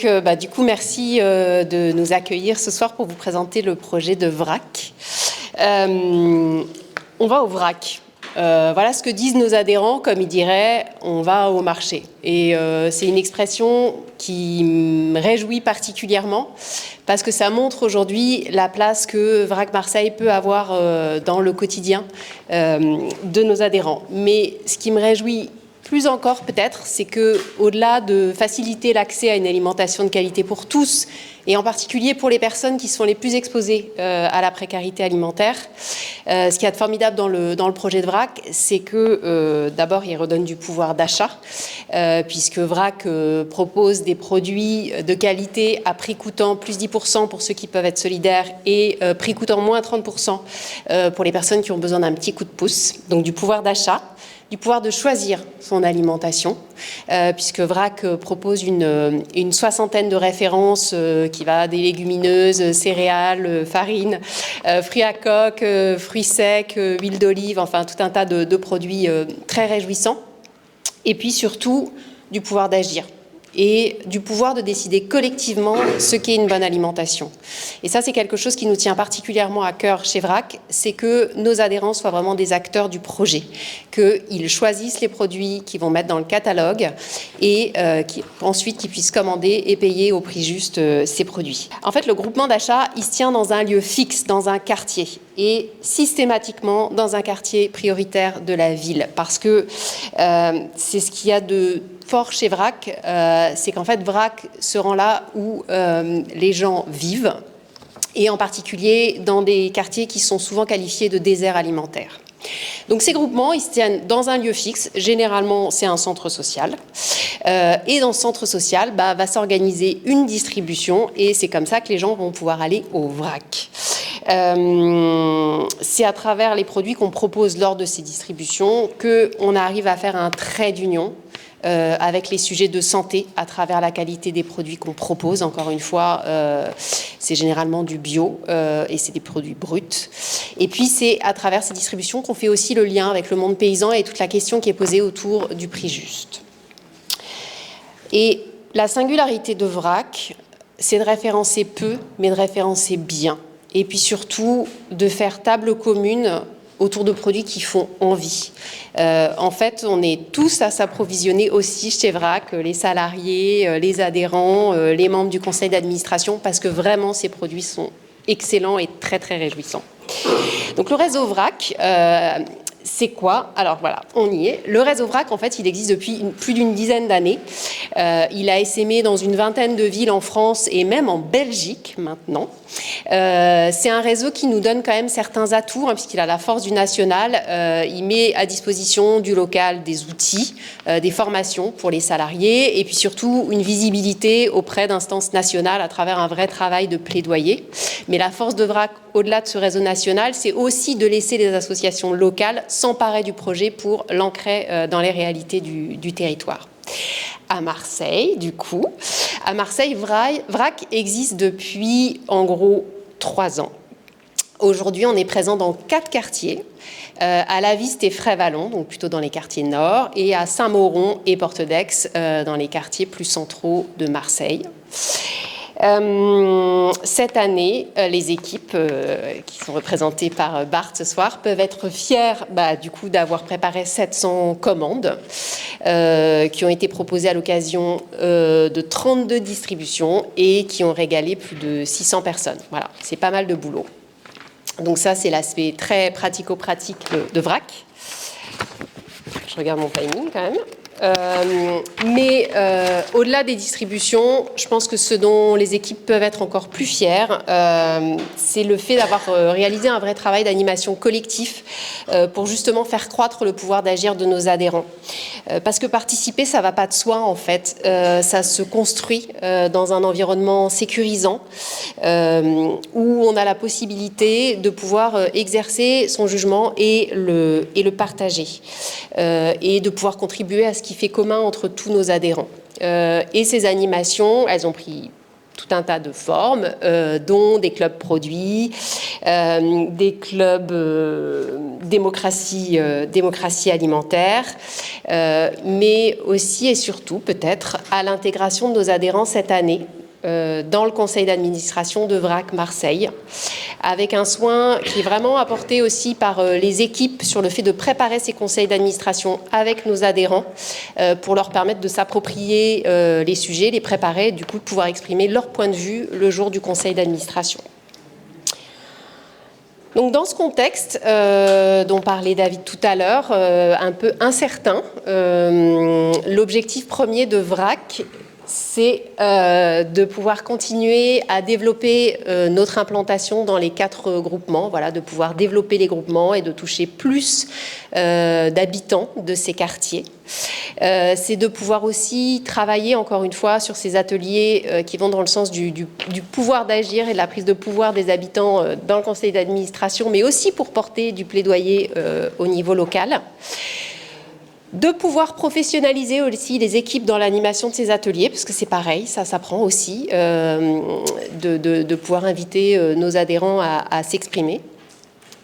Donc, du coup, merci de nous accueillir ce soir pour vous présenter le projet de VRAC. On va au VRAC. Voilà ce que disent nos adhérents, comme ils diraient, on va au marché. Et c'est une expression qui me réjouit particulièrement parce que ça montre aujourd'hui la place que VRAC Marseille peut avoir dans le quotidien de nos adhérents. Mais ce qui me réjouit plus encore peut-être, c'est qu'au-delà de faciliter l'accès à une alimentation de qualité pour tous, et en particulier pour les personnes qui sont les plus exposées à la précarité alimentaire, ce qu'il y a de formidable dans le projet de VRAC, c'est que d'abord il redonne du pouvoir d'achat, puisque VRAC propose des produits de qualité à prix coûtant plus 10% pour ceux qui peuvent être solidaires et prix coûtant moins 30% pour les personnes qui ont besoin d'un petit coup de pouce, donc du pouvoir d'achat, du pouvoir de choisir son alimentation, puisque VRAC propose une soixantaine de références qui va des légumineuses, céréales, farines, fruits à coque, fruits secs, huile d'olive, enfin tout un tas de produits très réjouissants. Et puis surtout, du pouvoir d'agir et du pouvoir de décider collectivement ce qu'est une bonne alimentation. Et ça, c'est quelque chose qui nous tient particulièrement à cœur chez VRAC, c'est que nos adhérents soient vraiment des acteurs du projet, qu'ils choisissent les produits qu'ils vont mettre dans le catalogue et ensuite qu'ils puissent commander et payer au prix juste ces produits. En fait, le groupement d'achat, il se tient dans un lieu fixe, dans un quartier, et systématiquement dans un quartier prioritaire de la ville, parce que c'est ce qu'il y a de fort chez VRAC, c'est qu'en fait VRAC se rend là où les gens vivent, et en particulier dans des quartiers qui sont souvent qualifiés de déserts alimentaires. Donc ces groupements, ils se tiennent dans un lieu fixe, généralement c'est un centre social, et dans ce centre social va s'organiser une distribution, et c'est comme ça que les gens vont pouvoir aller au VRAC. C'est à travers les produits qu'on propose lors de ces distributions qu'on arrive à faire un trait d'union avec les sujets de santé à travers la qualité des produits qu'on propose. Encore une fois, c'est généralement du bio et c'est des produits bruts. Et puis c'est à travers ces distributions qu'on fait aussi le lien avec le monde paysan et toute la question qui est posée autour du prix juste. Et la singularité de VRAC, c'est de référencer peu, mais de référencer bien. Et puis surtout de faire table commune autour de produits qui font envie. En fait, on est tous à s'approvisionner aussi chez VRAC, les salariés, les adhérents, les membres du conseil d'administration, parce que vraiment ces produits sont excellents et très très réjouissants. Donc le réseau VRAC, c'est quoi? Alors voilà, on y est. Le réseau VRAC, en fait, il existe depuis plus d'une dizaine d'années. Il a essaimé dans une vingtaine de villes en France et même en Belgique maintenant. C'est un réseau qui nous donne quand même certains atouts, puisqu'il a la force du national. Il met à disposition du local des outils, des formations pour les salariés et puis surtout une visibilité auprès d'instances nationales à travers un vrai travail de plaidoyer. Mais la force de VRAC, au-delà de ce réseau national, c'est aussi de laisser les associations locales s'emparer du projet pour l'ancrer dans les réalités du territoire. À Marseille, du coup, à Marseille, VRAC existe depuis en gros 3 ans. Aujourd'hui, on est présent dans 4 quartiers, à La Viste et Fray-Vallon, donc plutôt dans les quartiers nord, et à Saint-Mauron et Porte-d'Aix, dans les quartiers plus centraux de Marseille. Cette année, les équipes qui sont représentées par Bart ce soir peuvent être fières du coup d'avoir préparé 700 commandes qui ont été proposées à l'occasion de 32 distributions et qui ont régalé plus de 600 personnes. Voilà, c'est pas mal de boulot. Donc ça, c'est l'aspect très pratico-pratique de VRAC. Je regarde mon timing quand même. Mais au-delà des distributions, je pense que ce dont les équipes peuvent être encore plus fières, c'est le fait d'avoir réalisé un vrai travail d'animation collectif pour justement faire croître le pouvoir d'agir de nos adhérents. Parce que participer, ça ne va pas de soi en fait. Ça se construit dans un environnement sécurisant où on a la possibilité de pouvoir exercer son jugement et le partager et de pouvoir contribuer à ce qui fait commun entre tous nos adhérents. Et ces animations, elles ont pris tout un tas de formes, dont des clubs produits, des clubs démocratie alimentaire, mais aussi et surtout peut-être à l'intégration de nos adhérents cette année dans le conseil d'administration de VRAC Marseille, avec un soin qui est vraiment apporté aussi par les équipes sur le fait de préparer ces conseils d'administration avec nos adhérents pour leur permettre de s'approprier les sujets, les préparer, et du coup de pouvoir exprimer leur point de vue le jour du conseil d'administration. Donc dans ce contexte dont parlait David tout à l'heure, un peu incertain, l'objectif premier de VRAC, c'est de pouvoir continuer à développer notre implantation dans les 4 groupements, voilà, de pouvoir développer les groupements et de toucher plus d'habitants de ces quartiers. C'est de pouvoir aussi travailler, encore une fois, sur ces ateliers qui vont dans le sens du pouvoir d'agir et de la prise de pouvoir des habitants dans le conseil d'administration, mais aussi pour porter du plaidoyer au niveau local. De pouvoir professionnaliser aussi les équipes dans l'animation de ces ateliers, parce que c'est pareil, ça s'apprend aussi, de pouvoir inviter nos adhérents à s'exprimer.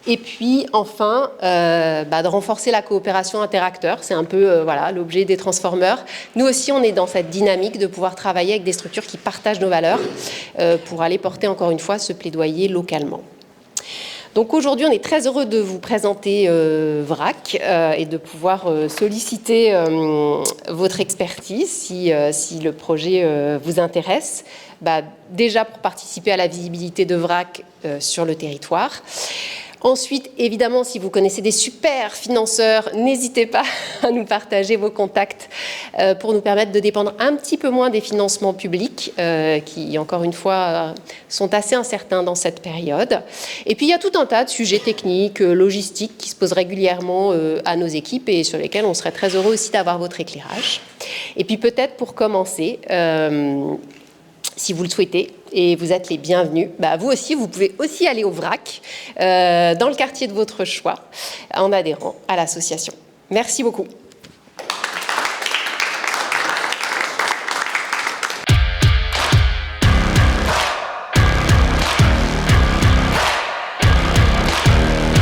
Et puis, enfin, de renforcer la coopération interacteur. C'est un peu voilà, l'objet des Transformers. Nous aussi, on est dans cette dynamique de pouvoir travailler avec des structures qui partagent nos valeurs pour aller porter, encore une fois, ce plaidoyer localement. Donc aujourd'hui, on est très heureux de vous présenter VRAC et de pouvoir solliciter votre expertise si le projet vous intéresse. Déjà pour participer à la visibilité de VRAC sur le territoire. Ensuite, évidemment, si vous connaissez des super financeurs, n'hésitez pas à nous partager vos contacts pour nous permettre de dépendre un petit peu moins des financements publics qui, encore une fois, sont assez incertains dans cette période. Et puis, il y a tout un tas de sujets techniques, logistiques qui se posent régulièrement à nos équipes et sur lesquels on serait très heureux aussi d'avoir votre éclairage. Et puis, peut-être pour commencer, si vous le souhaitez, et vous êtes les bienvenus. Vous aussi, vous pouvez aussi aller au VRAC, dans le quartier de votre choix, en adhérant à l'association. Merci beaucoup.